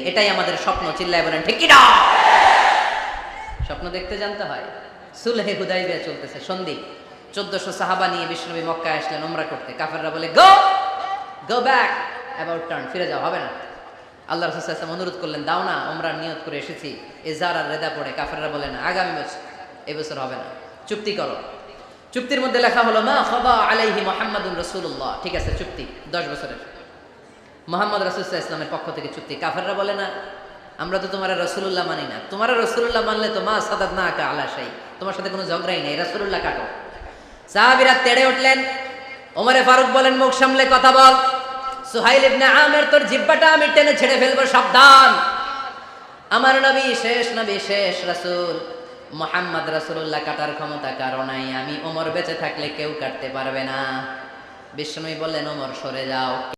এটাই আমাদের স্বপ্ন, চিল্লায় বলেন ঠিক কি না? স্বপ্ন দেখতে জানতে হয়। সুলহে হুদাইবিয়া চলতেছে, সন্ধি। 1400 সাহাবা নিয়ে বিষ্ণুনবী মক্কায় আসলেন উমরা করতে। কাফেররা বলে গো ব্যাক, অ্যাবাউট টার্ন, ফিরে যাও, হবে না। আল্লাহ রাসূল সাল্লাল্লাহু আলাইহি ওয়াসাল্লাম অনুরোধ করলেন, দাও না, উমরার নিয়ত করে এসেছি। ইজার আর রেদা পড়ে কাফেররা বলে না, আগামী বছর, এই বছর হবে না, চুক্তি করো। চুক্তির মধ্যে লেখা হলো মা খাবা আলাইহি মুহাম্মাদুর রাসূলুল্লাহ, ঠিক আছে চুক্তি 10 বছরের, মুহাম্মদ রাসূল সাল্লাল্লাহু আলাইহি ওয়াসাল্লামের পক্ষ থেকে চুক্তি। কাফেররা বলে না, আমরা তো তোমার রাসূলুল্লাহ মানি না, তোমার রাসূলুল্লাহ মানলে তো মা সাদাদনাকা আলা শাই, তোমার সাথে কোনো ঝগড়াই নেই, রাসূলুল্লাহ কাটো। সাহাবীরা তেড়ে উঠলেন। ওমরে ফারুক বলেন, মুখ সামলে কথা বল। সুহাইল ইবনে আমির, তোর জিহ্বাটা আমি টেনে ছেড়ে ফেলবো, সাবধান। আমার নবী শেষ রাসূল মুহাম্মদ রাসূলুল্লাহ কাটার ক্ষমতা কারো নাই, আমি ওমর বেঁচে থাকলে কেউ কাটতে পারবে না। বিষ্ণুই বললেন, ওমর সরে যাও।